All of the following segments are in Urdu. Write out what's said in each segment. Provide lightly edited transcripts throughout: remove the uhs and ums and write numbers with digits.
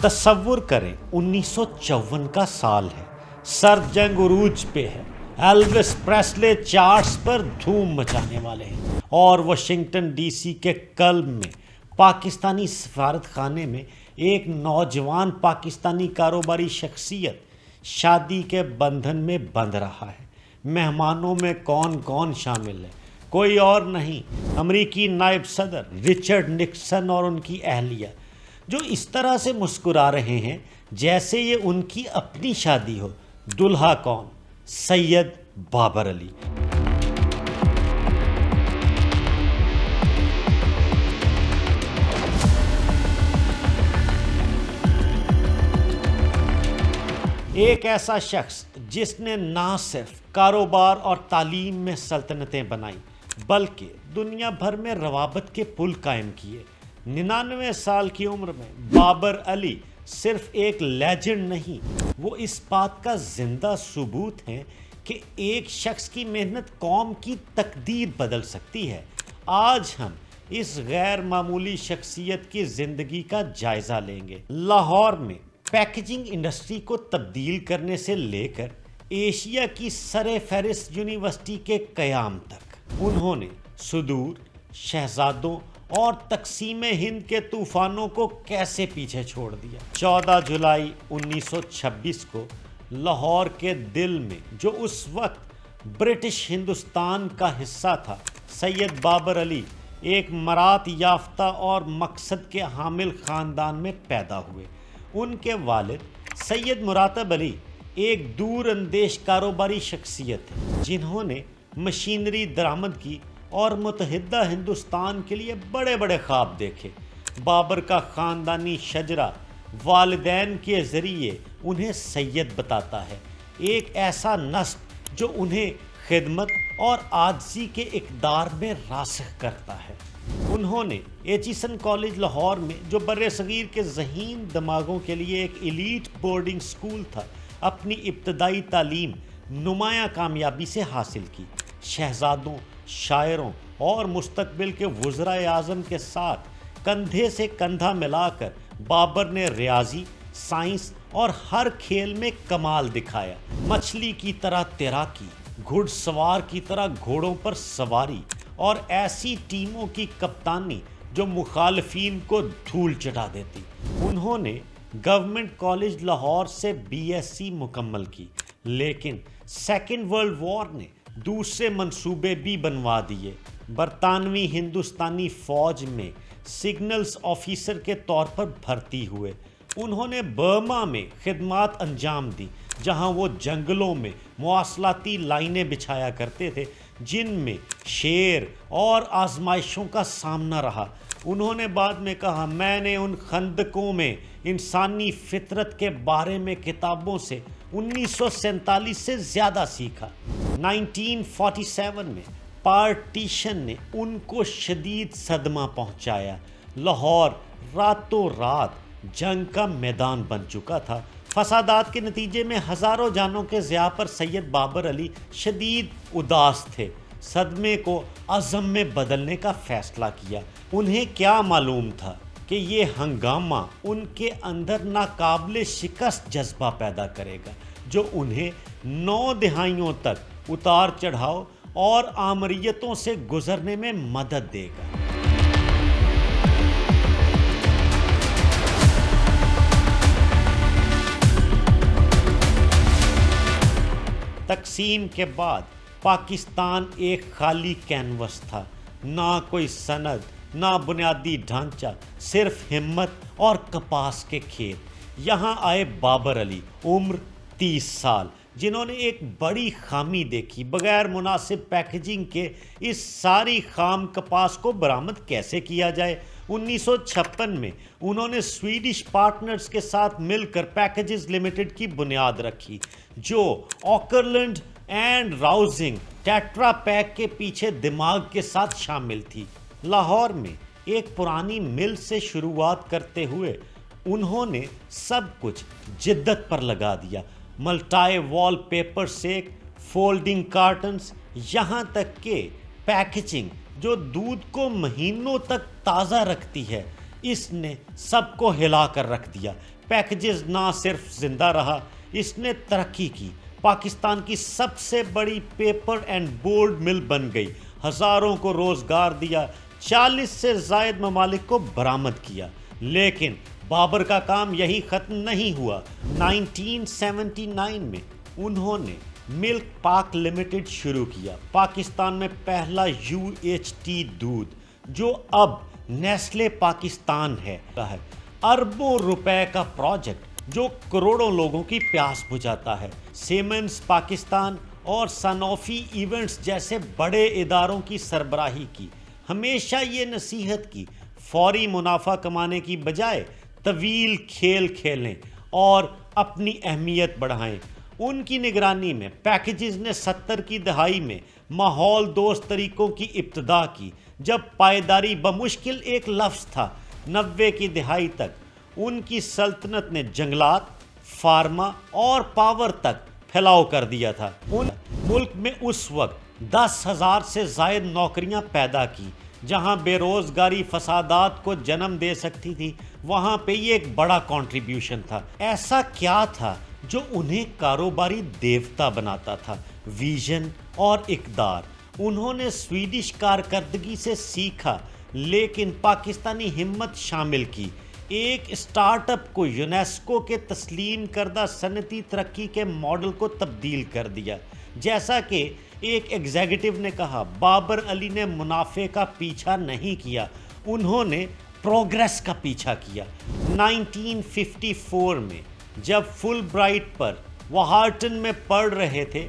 تصور کریں 1954 کا سال ہے، سرد جنگ عروج پہ ہے، ایلوس پریسلے چارٹس پر دھوم مچانے والے ہیں، اور واشنگٹن ڈی سی کے قلب میں پاکستانی سفارت خانے میں ایک نوجوان پاکستانی کاروباری شخصیت شادی کے بندھن میں بندھ رہا ہے۔ مہمانوں میں کون کون شامل ہے؟ کوئی اور نہیں، امریکی نائب صدر رچرڈ نکسن اور ان کی اہلیہ، جو اس طرح سے مسکرا رہے ہیں جیسے یہ ان کی اپنی شادی ہو۔ دلہا کون؟ سید بابر علی۔ ایک ایسا شخص جس نے نہ صرف کاروبار اور تعلیم میں سلطنتیں بنائیں بلکہ دنیا بھر میں روابط کے پل قائم کیے۔ 99 سال کی عمر میں بابر علی صرف ایک لیجنڈ نہیں، وہ اس بات کا زندہ ثبوت ہیں کہ ایک شخص کی محنت قوم کی تقدیر بدل سکتی ہے۔ آج ہم اس غیر معمولی شخصیت کی زندگی کا جائزہ لیں گے۔ لاہور میں پیکیجنگ انڈسٹری کو تبدیل کرنے سے لے کر ایشیا کی سر فہرست یونیورسٹی کے قیام تک انہوں نے صدور، شہزادوں اور تقسیم ہند کے طوفانوں کو کیسے پیچھے چھوڑ دیا۔ 14 جولائی 1926 کو لاہور کے دل میں، جو اس وقت برٹش ہندوستان کا حصہ تھا، سید بابر علی ایک مراد یافتہ اور مقصد کے حامل خاندان میں پیدا ہوئے۔ ان کے والد سید مراتب علی ایک دور اندیش کاروباری شخصیت ہے جنہوں نے مشینری درآمد کی اور متحدہ ہندوستان کے لیے بڑے بڑے خواب دیکھے۔ بابر کا خاندانی شجرہ والدین کے ذریعے انہیں سید بتاتا ہے، ایک ایسا نسب جو انہیں خدمت اور عاجزی کے اقدار میں راسخ کرتا ہے۔ انہوں نے ایچیسن کالج لاہور میں، جو بر صغیر کے ذہین دماغوں کے لیے ایک ایلیٹ بورڈنگ سکول تھا، اپنی ابتدائی تعلیم نمایاں کامیابی سے حاصل کی۔ شہزادوں، شاعروں اور مستقبل کے وزرائے اعظم کے ساتھ کندھے سے کندھا ملا کر بابر نے ریاضی، سائنس اور ہر کھیل میں کمال دکھایا۔ مچھلی کی طرح تیراکی، گھڑ سوار کی طرح گھوڑوں پر سواری اور ایسی ٹیموں کی کپتانی جو مخالفین کو دھول چٹا دیتی۔ انہوں نے گورنمنٹ کالج لاہور سے BSc مکمل کی، لیکن سیکنڈ ورلڈ وار نے دوسرے منصوبے بھی بنوا دیے۔ برطانوی ہندوستانی فوج میں سگنلز آفیسر کے طور پر بھرتی ہوئے۔ انہوں نے برما میں خدمات انجام دی، جہاں وہ جنگلوں میں مواصلاتی لائنیں بچھایا کرتے تھے جن میں شیر اور آزمائشوں کا سامنا رہا۔ انہوں نے بعد میں کہا، میں نے ان خندقوں میں انسانی فطرت کے بارے میں کتابوں سے 1947 سے زیادہ سیکھا۔ 1947 میں پارٹیشن نے ان کو شدید صدمہ پہنچایا۔ لاہور راتوں رات جنگ کا میدان بن چکا تھا۔ فسادات کے نتیجے میں ہزاروں جانوں کے ضیاع پر سید بابر علی شدید اداس تھے۔ صدمے کو عزم میں بدلنے کا فیصلہ کیا۔ انہیں کیا معلوم تھا کہ یہ ہنگامہ ان کے اندر ناقابل شکست جذبہ پیدا کرے گا، جو انہیں 9 دہائیوں تک اتار چڑھاؤ اور آمریتوں سے گزرنے میں مدد دے گا۔ تقسیم کے بعد پاکستان ایک خالی کینوس تھا، نہ کوئی سند، نہ بنیادی ڈھانچہ، صرف ہمت اور کپاس کے کھیت۔ یہاں آئے بابر علی، عمر 30 سال، جنہوں نے ایک بڑی خامی دیکھی۔ بغیر مناسب پیکیجنگ کے اس ساری خام کپاس کو برآمد کیسے کیا جائے؟ 1956 میں انہوں نے سویڈش پارٹنرز کے ساتھ مل کر پیکیجز لمیٹڈ کی بنیاد رکھی، جو آکرلینڈ اینڈ راؤزنگ ٹیٹرا پیک کے پیچھے دماغ کے ساتھ شامل تھی۔ لاہور میں ایک پرانی مل سے شروعات کرتے ہوئے انہوں نے سب کچھ جدت پر لگا دیا، ملٹائی وال پیپر سے فولڈنگ کارٹنز، یہاں تک کہ پیکیجنگ جو دودھ کو مہینوں تک تازہ رکھتی ہے۔ اس نے سب کو ہلا کر رکھ دیا۔ پیکجز نہ صرف زندہ رہا، اس نے ترقی کی۔ پاکستان کی سب سے بڑی پیپر اینڈ بورڈ مل بن گئی، ہزاروں کو روزگار دیا، 40 سے زائد ممالک کو برآمد کیا۔ لیکن بابر کا کام یہی ختم نہیں ہوا۔ 1979 میں انہوں نے ملک پاک لمیٹڈ شروع کیا، پاکستان میں پہلا UHT دودھ، جو اب نیسلے پاکستان ہے۔ اربوں روپے کا پروجیکٹ جو کروڑوں لوگوں کی پیاس بجھاتا ہے۔ سیمنز پاکستان اور سنوفی ایونٹس جیسے بڑے اداروں کی سربراہی کی۔ ہمیشہ یہ نصیحت کی، فوری منافع کمانے کی بجائے طویل کھیل کھیلیں اور اپنی اہمیت بڑھائیں۔ ان کی نگرانی میں پیکجز نے 70 کی دہائی میں ماحول دوست طریقوں کی ابتدا کی، جب پائیداری بمشکل ایک لفظ تھا۔ 90 کی دہائی تک ان کی سلطنت نے جنگلات، فارما اور پاور تک پھیلاؤ کر دیا تھا۔ ان ملک میں اس وقت 10,000 سے زائد نوکریاں پیدا کی۔ جہاں بے روزگاری فسادات کو جنم دے سکتی تھی، وہاں پہ یہ ایک بڑا کنٹریبیوشن تھا۔ ایسا کیا تھا جو انہیں کاروباری دیوتا بناتا تھا؟ ویژن اور اقدار۔ انہوں نے سویڈش کارکردگی سے سیکھا، لیکن پاکستانی ہمت شامل کی۔ ایک اسٹارٹ اپ کو یونیسکو کے تسلیم کردہ صنعتی ترقی کے ماڈل کو تبدیل کر دیا۔ جیسا کہ ایک ایگزیکٹو نے کہا، بابر علی نے منافع کا پیچھا نہیں کیا، انہوں نے پروگریس کا پیچھا کیا۔ 1954 میں جب فل برائٹ پر وہارٹن میں پڑھ رہے تھے،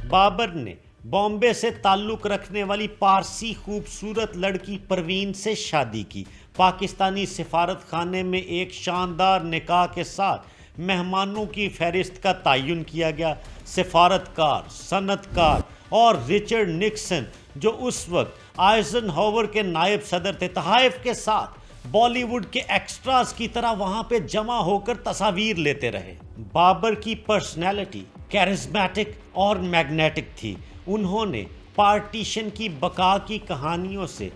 بابر نے بامبے سے تعلق رکھنے والی پارسی خوبصورت لڑکی پروین سے شادی کی۔ پاکستانی سفارت خانے میں ایک شاندار نکاح کے ساتھ مہمانوں کی فہرست کا تعین کیا گیا۔ سفارتکار، صنعت کار اور رچرڈ نکسن، جو اس وقت آئزن ہاور کے نائب صدر تھے، تحائف کے ساتھ بالی ووڈ کے ایکسٹراز کی طرح وہاں پہ جمع ہو کر تصاویر لیتے رہے۔ بابر کی پرسنالٹی کیرزمیٹک اور میگنیٹک تھی۔ انہوں نے پارٹیشن کی بقا کی کہانیوں سے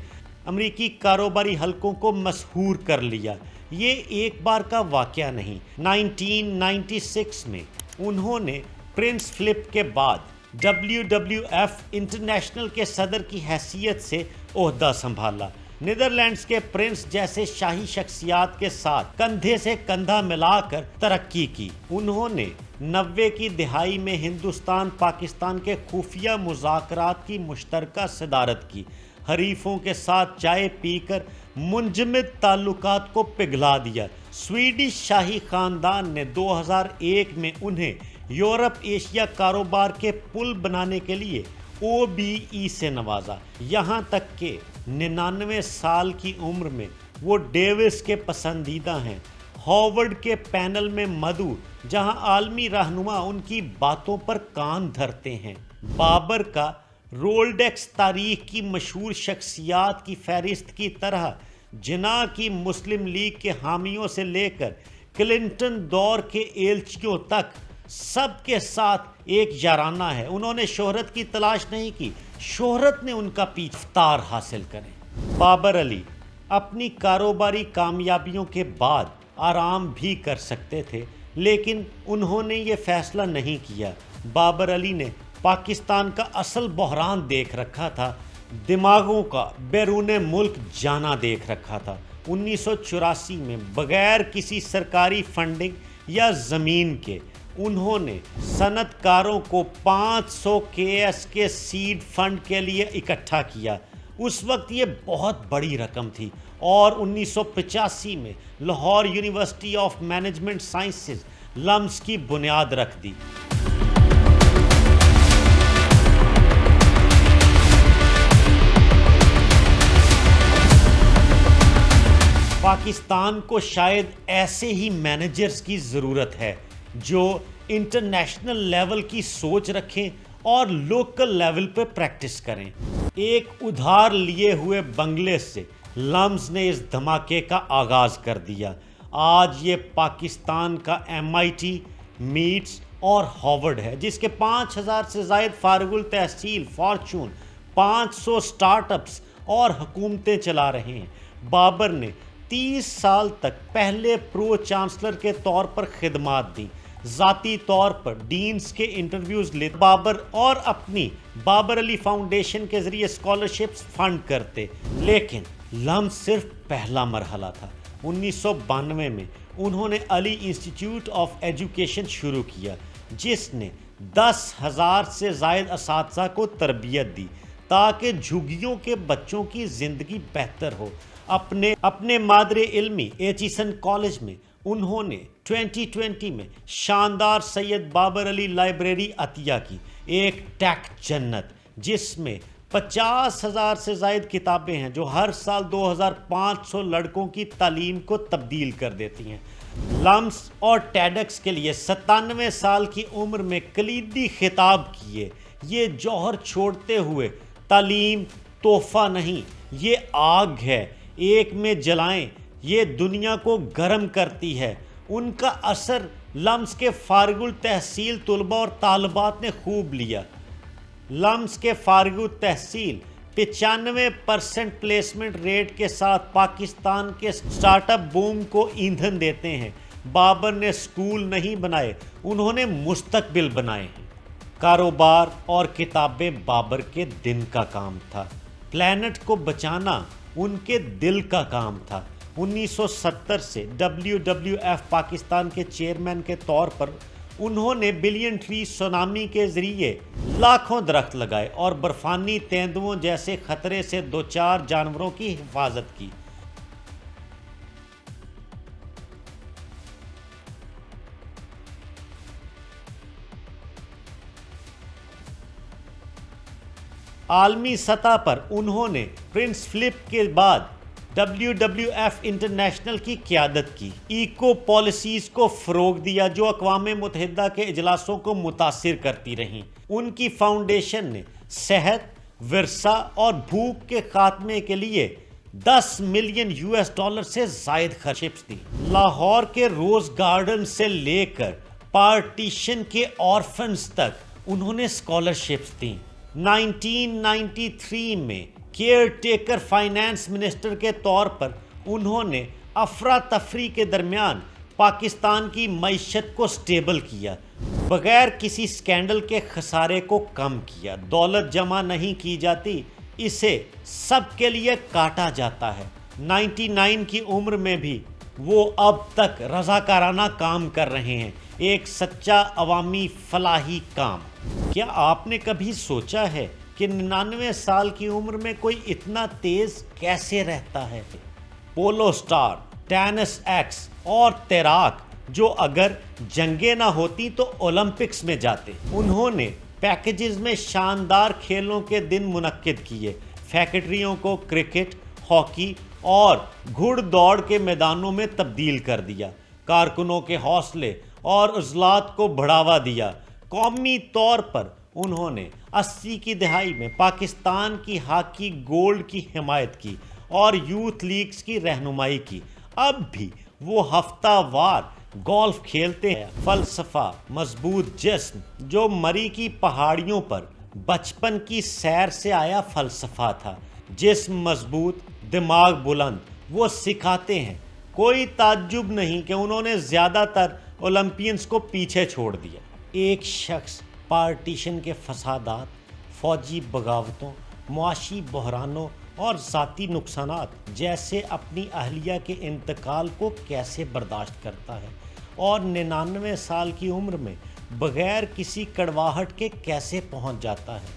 امریکی کاروباری حلقوں کو مسحور کر لیا۔ یہ ایک بار کا واقعہ نہیں۔ 1996 میں انہوں نے پرنس فلپ کے بعد WWF انٹرنیشنل کے صدر کی حیثیت سے عہدہ سنبھالا۔ نیدرلینڈز کے پرنس جیسے شاہی شخصیات کے ساتھ کندھے سے کندھا ملا کر ترقی کی۔ انہوں نے 90 کی دہائی میں ہندوستان پاکستان کے خفیہ مذاکرات کی مشترکہ صدارت کی۔ حریفوں کے ساتھ چائے پی کر منجمد تعلقات کو پگھلا دیا۔ سویڈش شاہی خاندان نے 2001 میں انہیں یورپ ایشیا کاروبار کے پل بنانے کے لیے OBE سے نوازا، یہاں تک کہ 99 سال کی عمر میں وہ ڈیوس کے پسندیدہ ہیں۔ ہارورڈ کے پینل میں مدعو، جہاں عالمی رہنما ان کی باتوں پر کان دھرتے ہیں۔ بابر کا رولڈیکس تاریخ کی مشہور شخصیات کی فہرست کی طرح جناح کی مسلم لیگ کے حامیوں سے لے کر کلنٹن دور کے ایلچیوں تک سب کے ساتھ ایک یارانہ ہے۔ انہوں نے شہرت کی تلاش نہیں کی، شہرت نے ان کا پیچھتار حاصل کریں۔ بابر علی اپنی کاروباری کامیابیوں کے بعد آرام بھی کر سکتے تھے، لیکن انہوں نے یہ فیصلہ نہیں کیا۔ بابر علی نے پاکستان کا اصل بحران دیکھ رکھا تھا، دماغوں کا بیرون ملک جانا دیکھ رکھا تھا۔ 1984 میں بغیر کسی سرکاری فنڈنگ یا زمین کے انہوں نے صنعت کاروں کو 500 KS کے سیڈ فنڈ کے لیے اکٹھا کیا۔ اس وقت یہ بہت بڑی رقم تھی، اور 1985 میں Lahore university of management sciences LUMS کی بنیاد رکھ دی۔ پاکستان کو شاید ایسے ہی مینیجرز کی ضرورت ہے جو انٹرنیشنل لیول کی سوچ رکھیں اور لوکل لیول پہ پریکٹس کریں۔ ایک ادھار لیے ہوئے بنگلے سے لمز نے اس دھماکے کا آغاز کر دیا۔ آج یہ پاکستان کا MIT میٹس اور ہارورڈ ہے، جس کے 5000 سے زائد فارغ التحصیل، فارچون 500 سٹارٹ اپس اور حکومتیں چلا رہے ہیں۔ بابر نے 30 سال تک پہلے پرو چانسلر کے طور پر خدمات دی، ذاتی طور پر ڈینز کے انٹرویوز لیتے بابر اور اپنی بابر علی فاؤنڈیشن کے ذریعے اسکالرشپس فنڈ کرتے، لیکن لمس صرف پہلا مرحلہ تھا۔ 1992 میں انہوں نے علی انسٹیٹیوٹ آف ایجوکیشن شروع کیا، جس نے 10,000 سے زائد اساتذہ کو تربیت دی تاکہ جھگیوں کے بچوں کی زندگی بہتر ہو۔ اپنے مادر علمی ایچیسن کالج میں انہوں نے 2020 میں شاندار سید بابر علی لائبریری عطیہ کی، ایک ٹیک جنت جس میں 50,000 سے زائد کتابیں ہیں جو ہر سال 2,500 لڑکوں کی تعلیم کو تبدیل کر دیتی ہیں۔ لمس اور ٹیڈکس کے لیے 97 سال کی عمر میں کلیدی خطاب کیے، یہ جوہر چھوڑتے ہوئے تعلیم تحفہ نہیں، یہ آگ ہے، ایک میں جلائیں، یہ دنیا کو گرم کرتی ہے۔ ان کا اثر لمس کے فارغ التحصیل طلباء اور طالبات نے خوب لیا۔ لمس کے فارغ التحصیل 95% پلیسمنٹ ریٹ کے ساتھ پاکستان کے سٹارٹ اپ بوم کو ایندھن دیتے ہیں۔ بابر نے سکول نہیں بنائے، انہوں نے مستقبل بنائے ہیں۔ کاروبار اور کتابیں بابر کے دن کا کام تھا، پلانٹ کو بچانا ان کے دل کا کام تھا۔ 1970 سے WWF پاکستان کے چیئرمین کے طور پر انہوں نے بلین ٹری سونامی کے ذریعے لاکھوں درخت لگائے اور برفانی تیندوؤں جیسے خطرے سے دوچار جانوروں کی حفاظت کی۔ عالمی سطح پر انہوں نے پرنس فلپ کے بعد WWF انٹرنیشنل کی قیادت کی، ایکو پالیسیز کو فروغ دیا جو اقوام متحدہ کے اجلاسوں کو متاثر کرتی رہیں۔ ان کی فاؤنڈیشن نے صحت، ورثہ اور بھوک کے خاتمے کے لیے $10 ملین سے زائد خرچ دی۔ لاہور کے روز گارڈن سے لے کر پارٹیشن کے آرفنز تک انہوں نے اسکالرشپس دیں۔ 1993 میں کیئر ٹیکر فائنانس منسٹر کے طور پر انہوں نے افراتفری کے درمیان پاکستان کی معیشت کو سٹیبل کیا، بغیر کسی سکینڈل کے خسارے کو کم کیا۔ دولت جمع نہیں کی جاتی، اسے سب کے لیے کاٹا جاتا ہے۔ 99 کی عمر میں بھی وہ اب تک رضاکارانہ کام کر رہے ہیں، ایک سچا عوامی فلاحی کام۔ کیا آپ نے کبھی سوچا ہے کہ 99 سال کی عمر میں کوئی اتنا تیز کیسے رہتا ہے؟ پولو سٹار، ٹینس ایکس اور تیراک جو اگر جنگیں نہ ہوتی تو اولمپکس میں جاتے۔ انہوں نے پیکیجز میں شاندار کھیلوں کے دن منعقد کیے، فیکٹریوں کو کرکٹ، ہاکی اور گھڑ دوڑ کے میدانوں میں تبدیل کر دیا، کارکنوں کے حوصلے اور عضلات کو بڑھاوا دیا۔ قومی طور پر انہوں نے 80 کی دہائی میں پاکستان کی ہاکی گولڈ کی حمایت کی اور یوتھ لیگز کی رہنمائی کی۔ اب بھی وہ ہفتہ وار گولف کھیلتے ہیں۔ فلسفہ، مضبوط جسم جو مری کی پہاڑیوں پر بچپن کی سیر سے آیا فلسفہ تھا، جسم مضبوط، دماغ بلند، وہ سکھاتے ہیں۔ کوئی تعجب نہیں کہ انہوں نے زیادہ تر اولمپئنز کو پیچھے چھوڑ دیا۔ ایک شخص پارٹیشن کے فسادات، فوجی بغاوتوں، معاشی بحرانوں اور ذاتی نقصانات جیسے اپنی اہلیہ کے انتقال کو کیسے برداشت کرتا ہے، اور 99 سال کی عمر میں بغیر کسی کڑواہٹ کے کیسے پہنچ جاتا ہے۔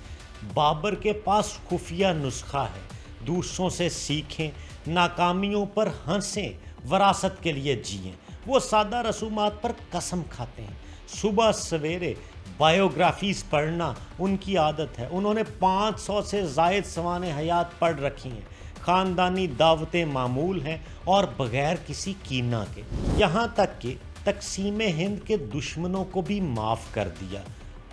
بابر کے پاس خفیہ نسخہ ہے، دوسروں سے سیکھیں، ناکامیوں پر ہنسیں، وراثت کے لیے جئیں۔ وہ سادہ رسومات پر قسم کھاتے ہیں۔ صبح سویرے بائیوگرافیز پڑھنا ان کی عادت ہے۔ انہوں نے 500 سے زائد سوانح حیات پڑھ رکھی ہیں۔ خاندانی دعوتیں معمول ہیں اور بغیر کسی کینہ کے، یہاں تک کہ تقسیم ہند کے دشمنوں کو بھی معاف کر دیا۔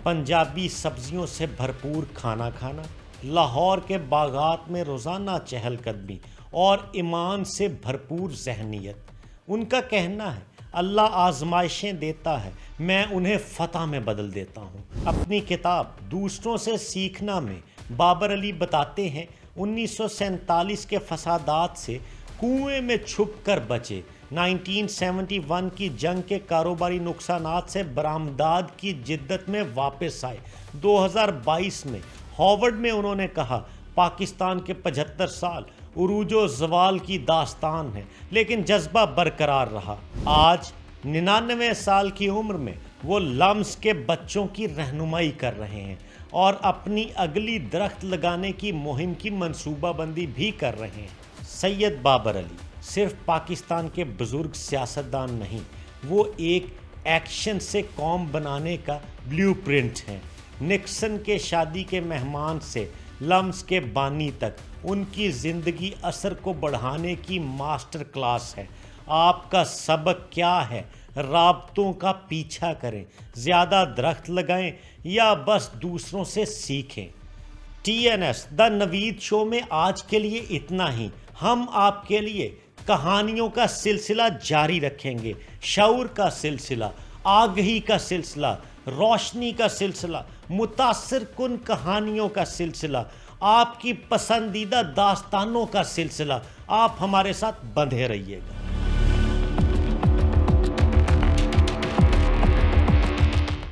پنجابی سبزیوں سے بھرپور کھانا کھانا، لاہور کے باغات میں روزانہ چہل قدمی اور ایمان سے بھرپور ذہنیت۔ ان کا کہنا ہے اللہ آزمائشیں دیتا ہے، میں انہیں فتح میں بدل دیتا ہوں۔ اپنی کتاب دوسروں سے سیکھنا میں بابر علی بتاتے ہیں 1947 کے فسادات سے کنویں میں چھپ کر بچے، 1971 کی جنگ کے کاروباری نقصانات سے برآمدات کی جدت میں واپس آئے، 2022 میں ہارورڈ میں انہوں نے کہا پاکستان کے 75 سال عروج و زوال کی داستان ہے لیکن جذبہ برقرار رہا۔ آج 99 سال کی عمر میں وہ لمس کے بچوں کی رہنمائی کر رہے ہیں اور اپنی اگلی درخت لگانے کی مہم کی منصوبہ بندی بھی کر رہے ہیں۔ سید بابر علی صرف پاکستان کے بزرگ سیاستدان نہیں، وہ ایک ایکشن سے قوم بنانے کا بلیو پرنٹ ہیں۔ نکسن کے شادی کے مہمان سے لمس کے بانی تک ان کی زندگی اثر کو بڑھانے کی ماسٹر کلاس ہے۔ آپ کا سبق کیا ہے؟ رابطوں کا پیچھا کریں، زیادہ درخت لگائیں یا بس دوسروں سے سیکھیں۔ TNS دا نوید شو میں آج کے لیے اتنا ہی۔ ہم آپ کے لیے کہانیوں کا سلسلہ جاری رکھیں گے، شعور کا سلسلہ، آگہی کا سلسلہ، روشنی کا سلسلہ، متاثر کن کہانیوں کا سلسلہ، آپ کی پسندیدہ داستانوں کا سلسلہ۔ آپ ہمارے ساتھ بندھے رہیے گا۔